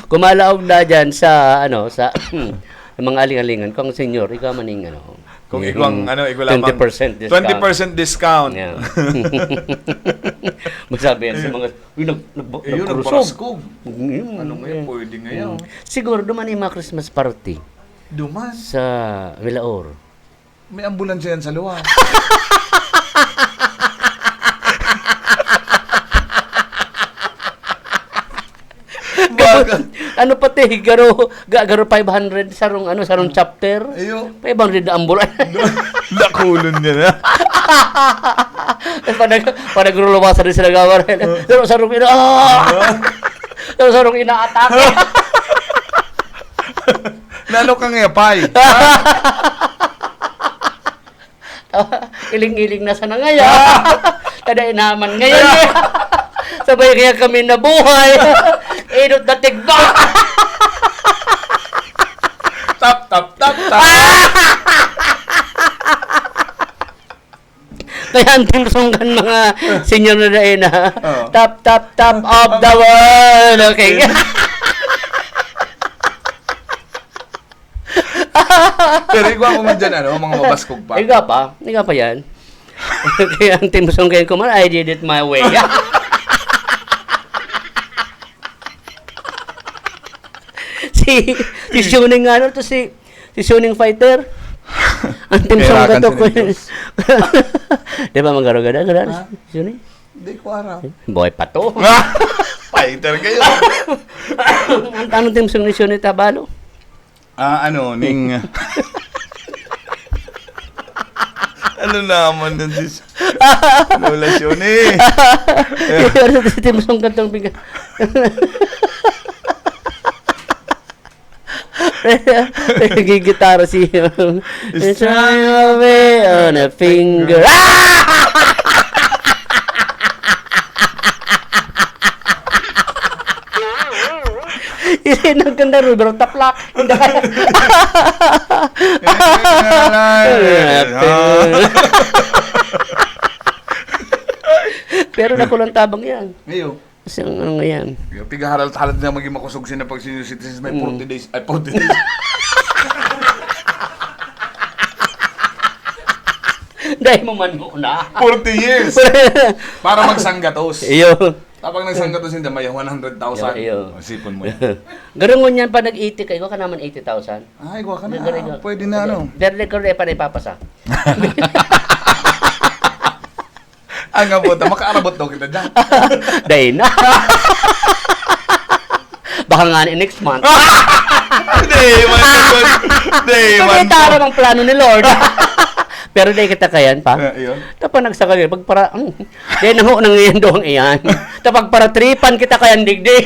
Kumalaog na dyan sa, sa mga aling-alingan. Kung senior, ikaw maning, Kung ikaw ikaw 20% discount. 20% discount. Yeah. Magsabi yan sa mga, nagparaskog. Ano ngayon, pwede ngayon. Siguro, duman yung mga Christmas party Duman. sa Vilaor. May ambulansya yan sa luwa. Ano pati, garo 500 sarong chapter. Ayo. 500 na ambulan. Nakulon niya na. Panagruluwasan rin sila gawar. Sarong sarong ina-atake. Nalo kang epay. Iling-iling na sa nangaya. Kada inaman ngayon. Sabay kaya kami nabuhay. Inot na tigba. Tap. Kaya ang tingsunggan mga senior na dahin Tap of the world. Okay. Pero ikaw mo dyan, mga mabaskog pa. Ikaw pa yan. Kaya ang tingsunggan ko man, I did it my way. si Suning si Suning Fighter. Ang tingsunggan to ko. Di ba magaro-gada? Suning? Hindi ko aram. Boy pa to. Fighter kayo. Anong tingsung ni Suning Tabalo? Ning... ano naman din si... Relasyon eh. Pero sa tingsung kantong biga. Nagigitara si It's trying away on a finger. Isin ang ganda Rubero taplak. Pero nakulang tabang yan. Ngayon. Kasi ano yan. Pigaharal-halad na maging makusog siya na pag senior citizens may 40 days. Ay, 40 days. Dahil mo man muna. 40 years. Para magsanggatos. Iyo. Tapos nagsanggatos hindi, may 100,000. Iyo. Sipon mo yan. Garungon yan pa nag-80 kayo ka naman 80,000. Ay, gwa ka na. Pwede na Dere ko rin pa na ipapasa. Ang abot, makaarabot daw kita dyan. Dahil na. Baka nga next month. Day man. Tara ng plano ni Lord. Pero dahil kita kayan pa. Ayun. Tapos nagsakali. Pagpara, dahil nang ngayon doon iyan. Tapos para tripan kita kayan digdi.